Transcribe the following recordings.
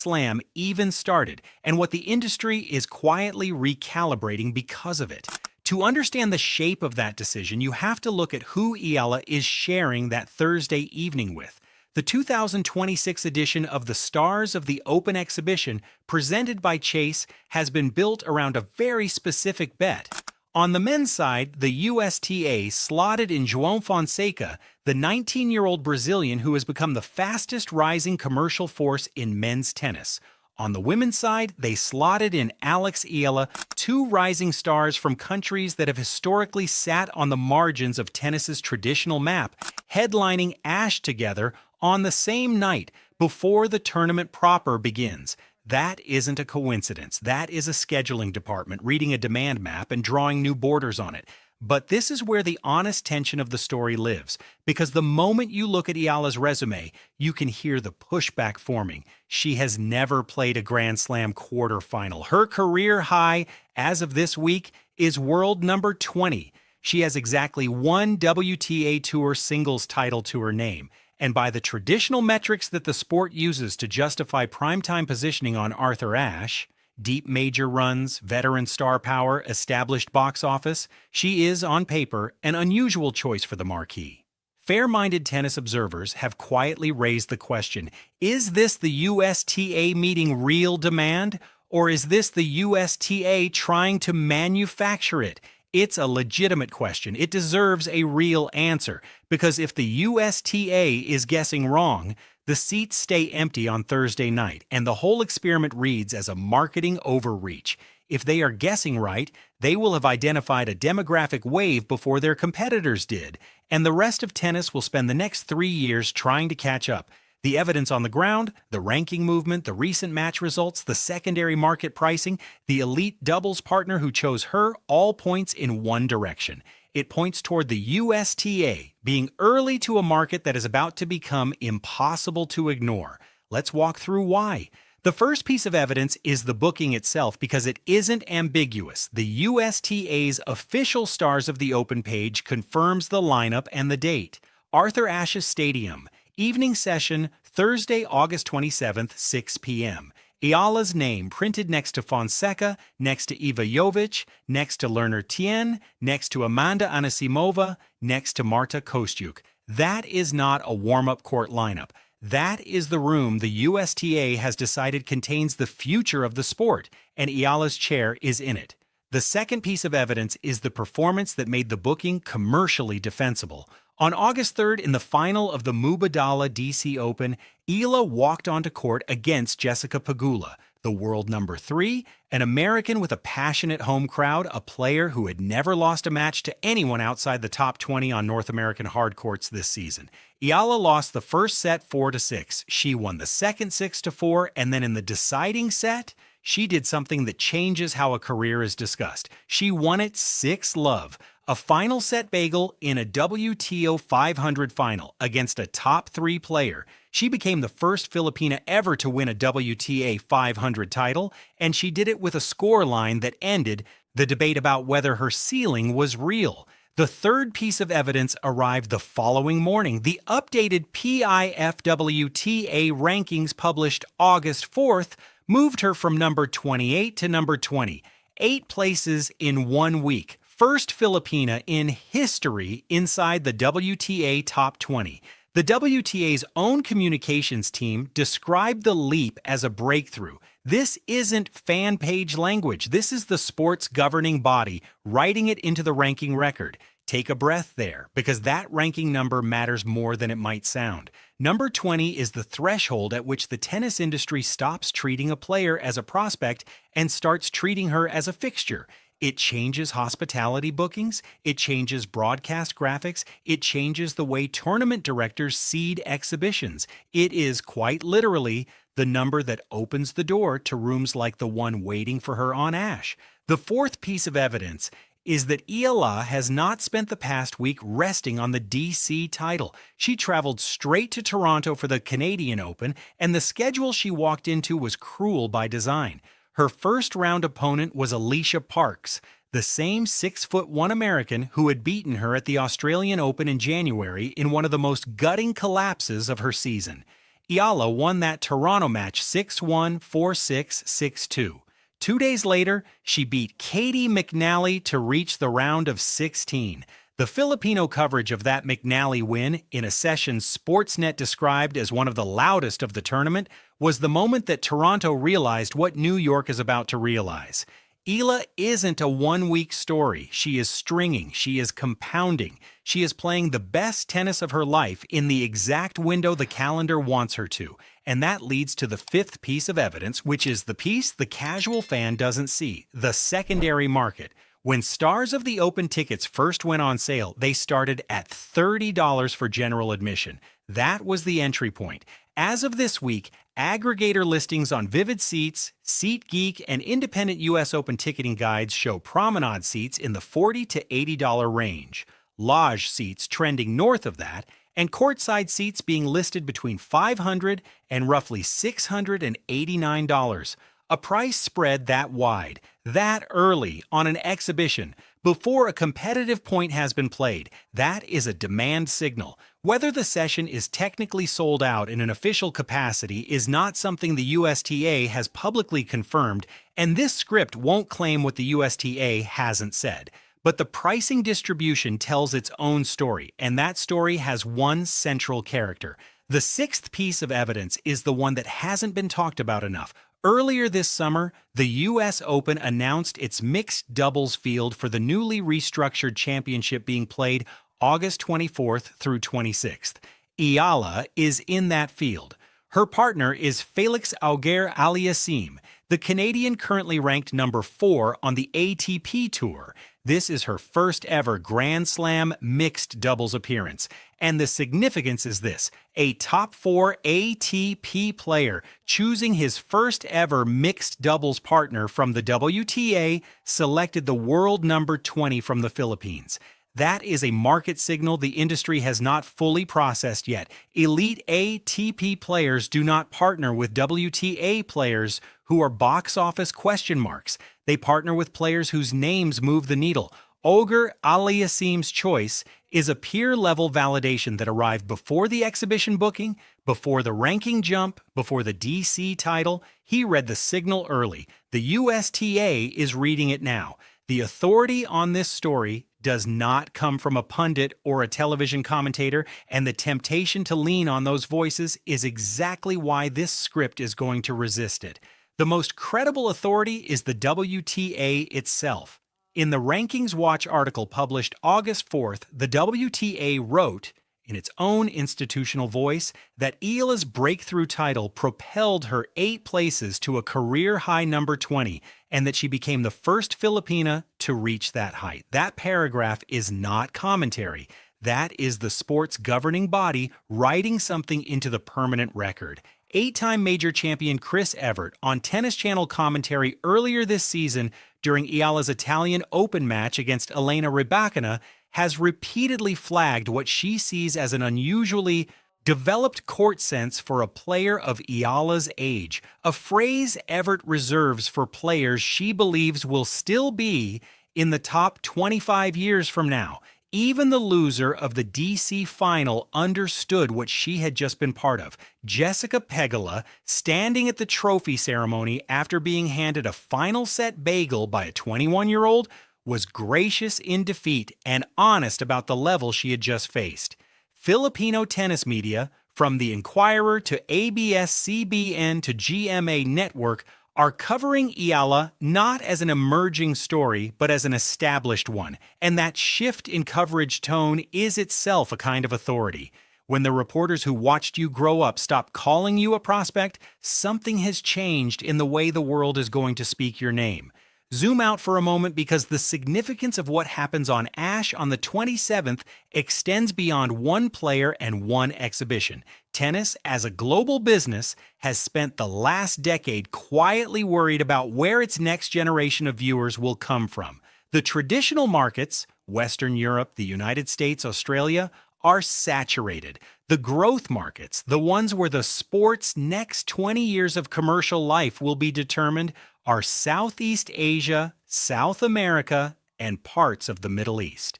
Slam even started, and what the industry is quietly recalibrating because of it. To understand the shape of that decision, you have to look at who Eala is sharing that Thursday evening with. The 2026 edition of the Stars of the Open exhibition, presented by Chase, has been built around a very specific bet. On the men's side, the USTA slotted in João Fonseca, the 19-year-old Brazilian who has become the fastest rising commercial force in men's tennis. On the women's side, they slotted in Alex Eala, two rising stars from countries that have historically sat on the margins of tennis's traditional map, headlining Ashe together on the same night before the tournament proper begins. That isn't a coincidence. That is a scheduling department reading a demand map and drawing new borders on it. But this is where the honest tension of the story lives, because the moment you look at Eala's resume, you can hear the pushback forming. She has never played a Grand Slam quarterfinal. Her career high, as of this week, is world number 20. She has exactly one WTA Tour singles title to her name. And by the traditional metrics that the sport uses to justify primetime positioning on Arthur Ashe, deep major runs, veteran star power, established box office, she is, on paper, an unusual choice for the marquee. Fair-minded tennis observers have quietly raised the question, is this the USTA meeting real demand, or is this the USTA trying to manufacture it? It's a legitimate question. It deserves a real answer, because if the USTA is guessing wrong, the seats stay empty on Thursday night, and the whole experiment reads as a marketing overreach. If they are guessing right, they will have identified a demographic wave before their competitors did, and the rest of tennis will spend the next 3 years trying to catch up. The evidence on the ground, the ranking movement, the recent match results, the secondary market pricing, the elite doubles partner who chose her all points in one direction. It points toward the USTA being early to a market that is about to become impossible to ignore. Let's walk through why. The first piece of evidence is the booking itself, because it isn't ambiguous. The USTA's official Stars of the Open page confirms the lineup and the date. Arthur Ashe Stadium. Evening session, Thursday, August 27th, 6 p.m. Eala's name printed next to Fonseca, next to Iva Jovic, next to Lerner Tien, next to Amanda Anisimova, next to Marta Kostyuk. That is not a warm-up court lineup. That is the room the USTA has decided contains the future of the sport, and Eala's chair is in it. The second piece of evidence is the performance that made the booking commercially defensible. On August 3rd, in the final of the Mubadala DC Open, Eala walked onto court against Jessica Pegula, the world number 3, an American with a passionate home crowd, a player who had never lost a match to anyone outside the top 20 on North American hard courts this season. Eala lost the first set 4-6. She won the second 6-4, and then in the deciding set, she did something that changes how a career is discussed. She won it 6-love. A final set bagel in a WTA 500 final against a top 3 player. She became the first Filipina ever to win a WTA 500 title, and she did it with a scoreline that ended the debate about whether her ceiling was real. The third piece of evidence arrived the following morning. The updated PIFWTA rankings published August 4th moved her from number 28 to number 20, 8 places in 1 week. First Filipina in history inside the WTA top 20. The WTA's own communications team described the leap as a breakthrough. This isn't fan page language. This is the sport's governing body writing it into the ranking record. Take a breath there, because that ranking number matters more than it might sound. Number 20 is the threshold at which the tennis industry stops treating a player as a prospect and starts treating her as a fixture. It changes hospitality bookings, it changes broadcast graphics, it changes the way tournament directors seed exhibitions. It is quite literally the number that opens the door to rooms like the one waiting for her on Ashe. The fourth piece of evidence is that Eala has not spent the past week resting on the DC title. She traveled straight to Toronto for the Canadian Open, and the schedule she walked into was cruel by design. Her first-round opponent was Alicia Parks, the same 6'1" American who had beaten her at the Australian Open in January in one of the most gutting collapses of her season. Eala won that Toronto match 6-1, 4-6, 6-2. 2 days later, she beat Katie McNally to reach the round of 16. The Filipino coverage of that McNally win, in a session Sportsnet described as one of the loudest of the tournament, was the moment that Toronto realized what New York is about to realize. Eala isn't a one-week story. She is stringing. She is compounding. She is playing the best tennis of her life in the exact window the calendar wants her to. And that leads to the fifth piece of evidence, which is the piece the casual fan doesn't see, the secondary market. When Stars of the Open tickets first went on sale, they started at $30 for general admission. That was the entry point. As of this week, aggregator listings on Vivid Seats, SeatGeek, and independent U.S. Open ticketing guides show promenade seats in the $40 to $80 range, lodge seats trending north of that, and courtside seats being listed between $500 and roughly $689. A price spread that wide, that early on an exhibition, before a competitive point has been played, that is a demand signal. Whether the session is technically sold out in an official capacity is not something the USTA has publicly confirmed, and this script won't claim what the USTA hasn't said. But the pricing distribution tells its own story, and that story has one central character. The sixth piece of evidence is the one that hasn't been talked about enough. Earlier this summer, the U.S. Open announced its mixed doubles field for the newly restructured championship being played August 24th through 26th. Eala is in that field. Her partner is Felix Auger-Aliassime, the Canadian currently ranked number 4 on the ATP Tour. This is her first ever Grand Slam mixed doubles appearance. And the significance is this: a top 4 ATP player choosing his first ever mixed doubles partner from the WTA selected the world number 20 from the Philippines. That is a market signal the industry has not fully processed yet. Elite ATP players do not partner with WTA players who are box office question marks. They partner with players whose names move the needle. Auger-Aliassime's choice is a peer-level validation that arrived before the exhibition booking, before the ranking jump, before the DC title. He read the signal early. The USTA is reading it now. The authority on this story does not come from a pundit or a television commentator, and the temptation to lean on those voices is exactly why this script is going to resist it. The most credible authority is the WTA itself. In the Rankings Watch article published August 4th, the WTA wrote, in its own institutional voice, that Eala's breakthrough title propelled her 8 places to a career-high number 20, and that she became the first Filipina to reach that height. That paragraph is not commentary. That is the sport's governing body writing something into the permanent record. 8-time major champion Chris Evert on Tennis Channel commentary earlier this season during Eala's Italian Open match against Elena Rybakina has repeatedly flagged what she sees as an unusually developed court sense for a player of Eala's age, a phrase Evert reserves for players she believes will still be in the top 25 years from now. Even the loser of the DC final understood what she had just been part of. Jessica Pegula, standing at the trophy ceremony after being handed a final set bagel by a 21-year-old, was gracious in defeat and honest about the level she had just faced. Filipino tennis media, from the Inquirer to ABS-CBN to GMA Network, are covering Eala not as an emerging story, but as an established one, and that shift in coverage tone is itself a kind of authority. When the reporters who watched you grow up stop calling you a prospect, something has changed in the way the world is going to speak your name. Zoom out for a moment, because the significance of what happens on Ashe on the 27th extends beyond one player and one exhibition. Tennis, as a global business, has spent the last decade quietly worried about where its next generation of viewers will come from. The traditional markets, Western Europe, the United States, Australia, are saturated. The growth markets, the ones where the sport's next 20 years of commercial life will be determined, are Southeast Asia, South America, and parts of the Middle East.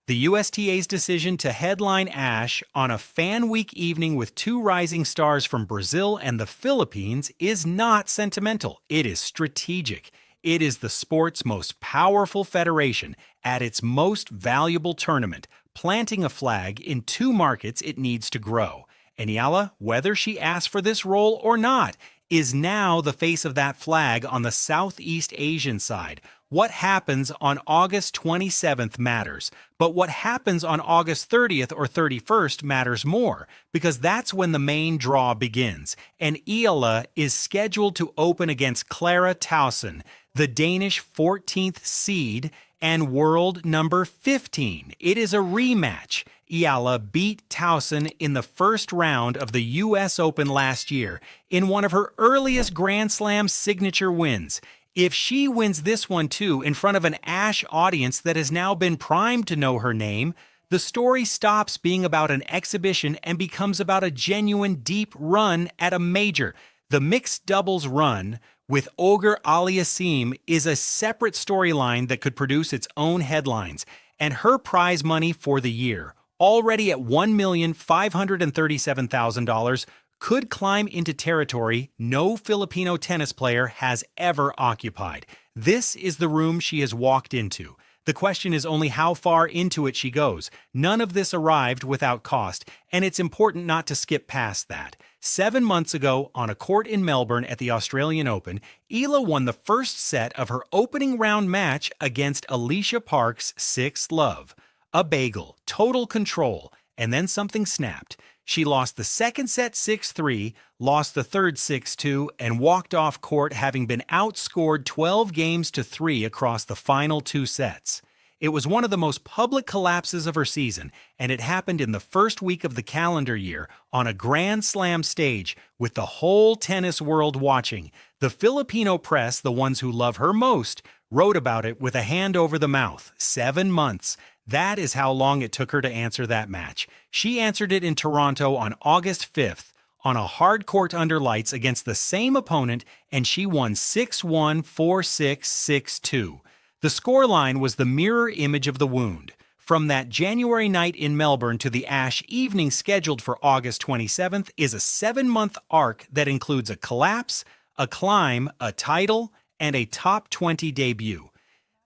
The USTA's decision to headline Ashe on a Fan Week evening with two rising stars from Brazil and the Philippines is not sentimental. It is strategic. It is the sport's most powerful federation at its most valuable tournament, planting a flag in two markets it needs to grow. And Eala, whether she asked for this role or not, is now the face of that flag on the Southeast Asian side. What happens on August 27th matters, but what happens on August 30th or 31st matters more, because that's when the main draw begins, and Eala is scheduled to open against Clara Tauson, the Danish 14th seed and world number 15. It is a rematch. Eala beat Tauson in the first round of the U.S. Open last year in one of her earliest Grand Slam signature wins. If she wins this one too in front of an Ashe audience that has now been primed to know her name, the story stops being about an exhibition and becomes about a genuine deep run at a major. The mixed doubles run with Ogre Aliassime is a separate storyline that could produce its own headlines, and her prize money for the year, already at $1,537,000, could climb into territory no Filipino tennis player has ever occupied. This is the room she has walked into. The question is only how far into it she goes. None of this arrived without cost, and it's important not to skip past that. 7 months ago, on a court in Melbourne at the Australian Open, Eala won the first set of her opening round match against Alicia Park's sixth love. A bagel, total control, and then something snapped. She lost the second set 6-3, lost the third 6-2, and walked off court having been outscored 12-3 across the final two sets. It was one of the most public collapses of her season, and it happened in the first week of the calendar year on a Grand Slam stage with the whole tennis world watching. The Filipino press, the ones who love her most, wrote about it with a hand over the mouth. 7 months. That is how long it took her to answer that match. She answered it in Toronto on August 5th on a hard court under lights against the same opponent, and she won 6-1, 4-6, 6-2. The scoreline was the mirror image of the wound. From that January night in Melbourne to the Ashe evening scheduled for August 27th is a 7-month arc that includes a collapse, a climb, a title, and a top 20 debut.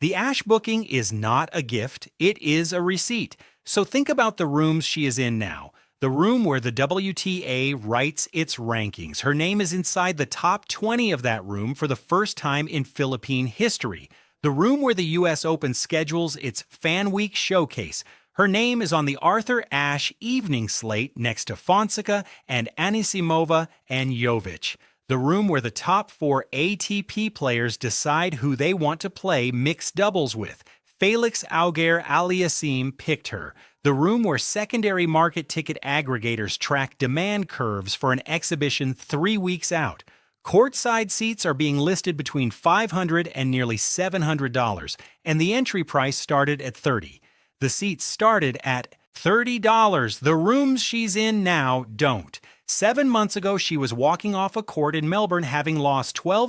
The Ashe booking is not a gift, it is a receipt. So think about the rooms she is in now. The room where the WTA writes its rankings. Her name is inside the top 20 of that room for the first time in Philippine history. The room where the U.S. Open schedules its Fan Week showcase. Her name is on the Arthur Ashe evening slate next to Fonseca and Anisimova and Jovic. The room where the top 4 ATP players decide who they want to play mixed doubles with. Felix Auger-Aliassime picked her. The room where secondary market ticket aggregators track demand curves for an exhibition 3 weeks out. Courtside seats are being listed between $500 and nearly $700, and the entry price started at $30. The seats started at $30. The rooms she's in now don't. 7 months ago, she was walking off a court in Melbourne having lost 12